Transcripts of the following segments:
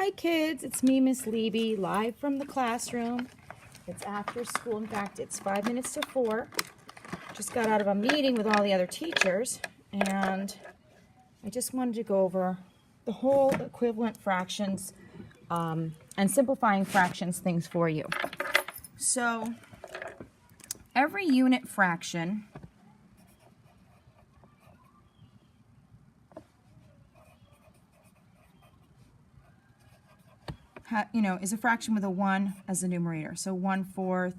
Hi kids, it's me, Miss Levy, live from the classroom. It's after school. In fact, it's 5 minutes to 4. Just got out of a meeting with all the other teachers, and I just wanted to go over the whole equivalent fractions and simplifying fractions things for you. So every unit fraction is a fraction with a 1 as the numerator. So 1/4,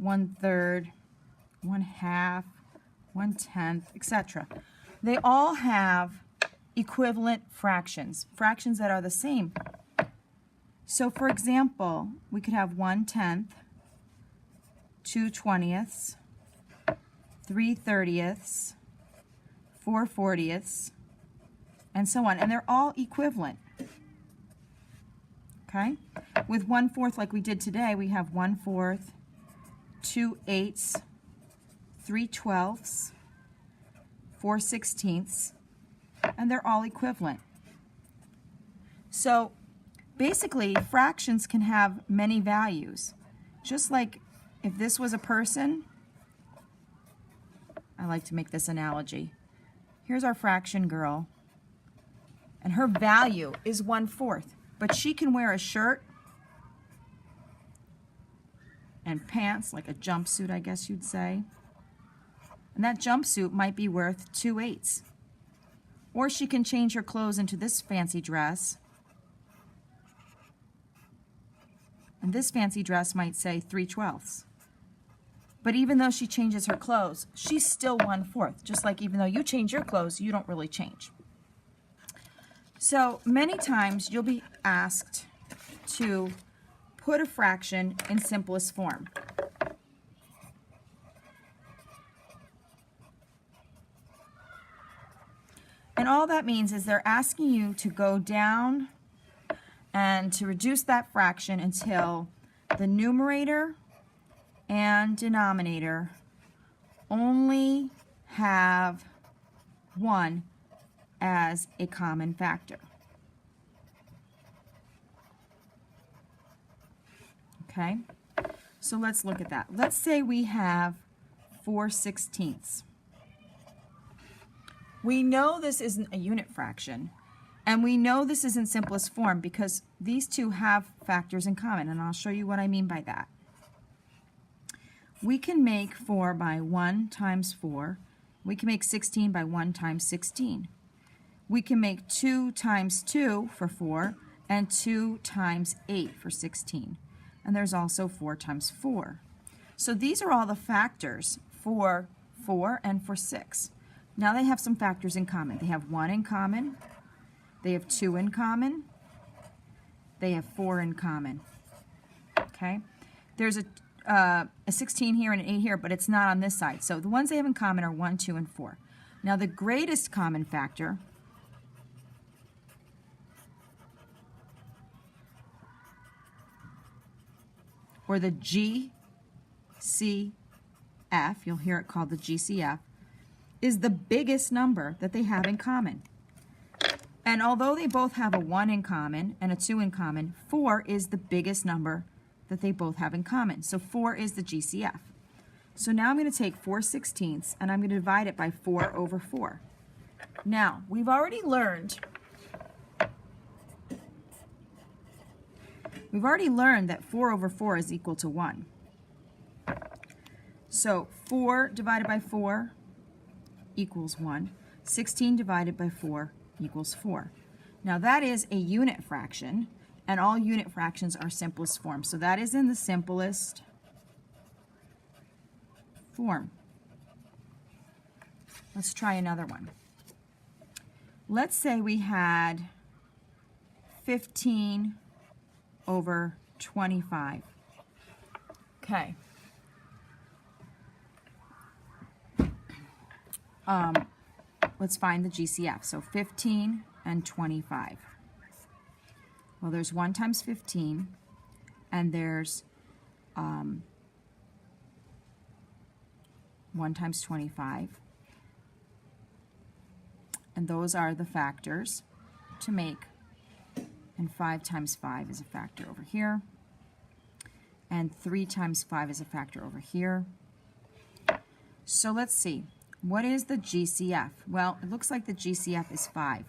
1/3, 1/2, 1/10, etc. They all have equivalent fractions, fractions that are the same. So for example, we could have 1/10, 2/20, 3/30, 4/40, and so on. And they're all equivalent. Okay? With 1/4, like we did today, we have 1/4, 2/8, 3/12, 4/16, and they're all equivalent. So basically, fractions can have many values. Just like if this was a person, I like to make this analogy. Here's our fraction girl, and her value is 1/4. But she can wear a shirt and pants, like a jumpsuit, I guess you'd say. And that jumpsuit might be worth 2/8. Or she can change her clothes into this fancy dress. And this fancy dress might say 3/12. But even though she changes her clothes, she's still 1/4. Just like even though you change your clothes, you don't really change. So many times you'll be asked to put a fraction in simplest form. And all that means is they're asking you to go down and to reduce that fraction until the numerator and denominator only have 1 as a common factor. Okay, so let's look at that. Let's say we have 4/16. We know this isn't a unit fraction, and we know this isn't simplest form because these two have factors in common, and I'll show you what I mean by that. We can make 4 by 1 times 4. We can make 16 by 1 times 16. We can make 2 times 2 for 4 and 2 times 8 for 16. And there's also 4 times 4. So these are all the factors for 4 and for 6. Now they have some factors in common. They have 1 in common. They have 2 in common. They have 4 in common. Okay? There's a 16 here and an 8 here, but it's not on this side. So the ones they have in common are 1, 2, and 4. Now the greatest common factor or the GCF, you'll hear it called the GCF, is the biggest number that they have in common. And although they both have a 1 in common and a 2 in common, 4 is the biggest number that they both have in common. So 4 is the GCF. So now I'm going to take 4/16 and I'm going to divide it by 4 over 4. Now, we've already learned that 4 over 4 is equal to 1. So 4 divided by 4 equals 1. 16 divided by 4 equals 4. Now that is a unit fraction, and all unit fractions are simplest form. So that is in the simplest form. Let's try another one. Let's say we had 15 over 25. Okay. Let's find the GCF. So 15 and 25. Well, there's 1 times 15, and there's 1 times 25. And those are the factors to make And 5 times 5 is a factor over here. And 3 times 5 is a factor over here. So let's see. What is the GCF? Well, it looks like the GCF is 5.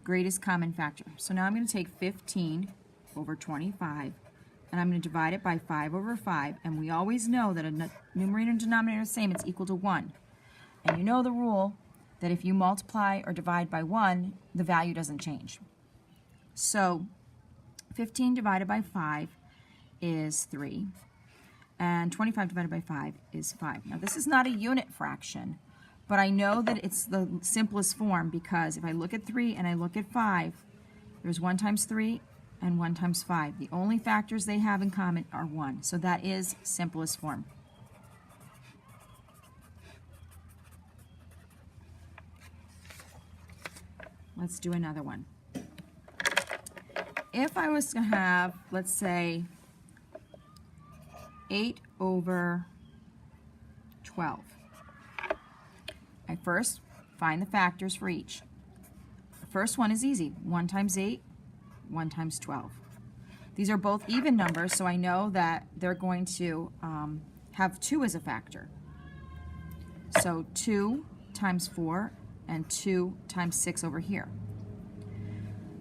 Greatest common factor. So now I'm going to take 15 over 25, and I'm going to divide it by 5 over 5. And we always know that a numerator and denominator are the same. It's equal to 1. And you know the rule that if you multiply or divide by 1, the value doesn't change. So 15 divided by 5 is 3. And 25 divided by 5 is 5. Now, this is not a unit fraction, but I know that it's the simplest form because if I look at 3 and I look at 5, there's 1 times 3 and 1 times 5. The only factors they have in common are 1. So that is simplest form. Let's do another one. If I was to have, let's say, 8 over 12. I first find the factors for each. The first one is easy. 1 times 8, 1 times 12. These are both even numbers, so I know that they're going to have 2 as a factor. So 2 times 4 and 2 times 6 over here.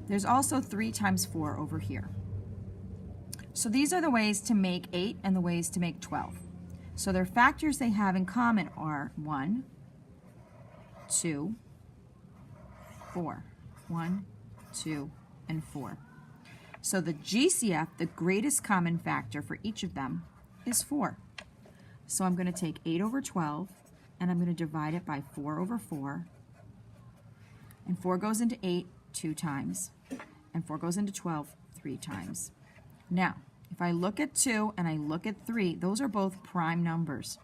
There's also 3 times 4 over here. So these are the ways to make 8 and the ways to make 12. So their factors they have in common are 1, 2, 4. 1, 2, and 4. So the GCF, the greatest common factor for each of them, is 4. So I'm going to take 8 over 12, and I'm going to divide it by 4 over 4. And 4 goes into 8 2 times, and 4 goes into 12 3 times. Now, if I look at 2 and I look at 3, those are both prime numbers.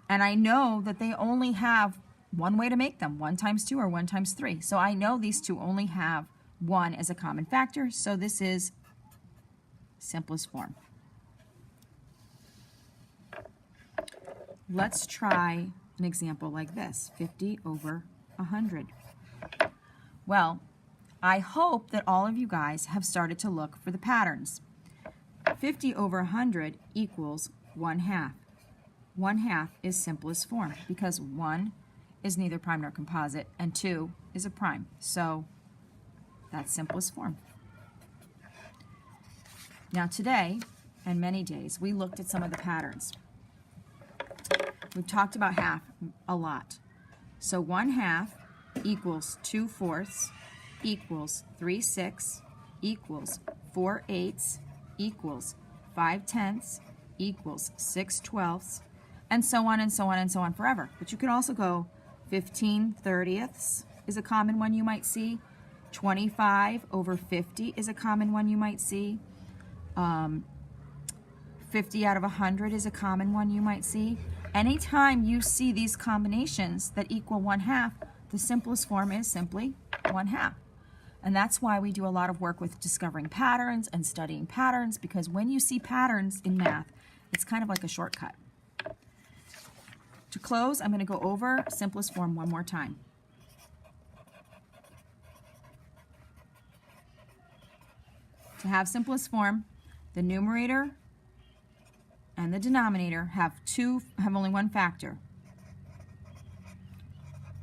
And I know that they only have one way to make them, 1 times 2 or 1 times 3. So I know these two only have 1 as a common factor, so this is simplest form. Let's try an example like this, 50 over 100. Well, I hope that all of you guys have started to look for the patterns. 50 over 100 equals 1/2. 1/2 is simplest form because 1 is neither prime nor composite and 2 is a prime. So that's simplest form. Now today, and many days, we looked at some of the patterns. We've talked about half a lot. So 1/2 equals 2/4 equals 3/6 equals 4/8 equals 5/10 equals 6/12, and so on and so on and so on forever. But you could also go 15/30 is a common one you might see. 25 over 50 is a common one you might see. 50 out of 100 is a common one you might see. Anytime you see these combinations that equal 1/2, the simplest form is simply 1/2. And that's why we do a lot of work with discovering patterns and studying patterns, because when you see patterns in math, it's kind of like a shortcut. To close, I'm going to go over simplest form one more time. To have simplest form, the numerator and the denominator have only one factor.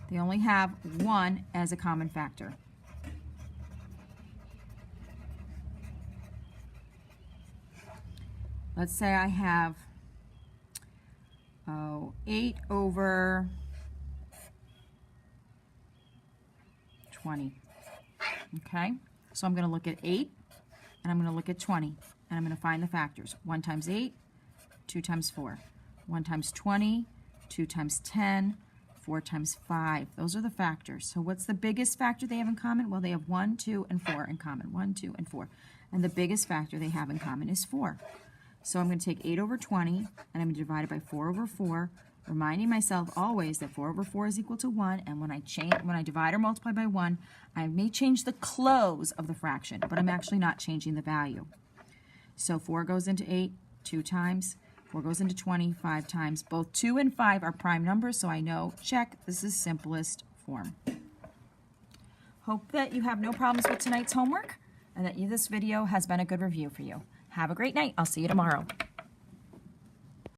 They only have 1 as a common factor. Let's say I have 8 over 20. Okay, so I'm going to look at 8 and I'm going to look at 20 and I'm going to find the factors. 1 times 8, 2 times 4. 1 times 20, 2 times 10, 4 times 5. Those are the factors. So what's the biggest factor they have in common? Well, they have 1, 2, and 4 in common. 1, 2, and 4. And the biggest factor they have in common is 4. So I'm going to take 8 over 20, and I'm going to divide it by 4 over 4, reminding myself always that 4 over 4 is equal to 1, and when I divide or multiply by 1, I may change the close of the fraction, but I'm actually not changing the value. So 4 goes into 8 2 times, 4 goes into 20 5 times. Both 2 and 5 are prime numbers, so I know, check, this is simplest form. Hope that you have no problems with tonight's homework and that this video has been a good review for you. Have a great night. I'll see you tomorrow.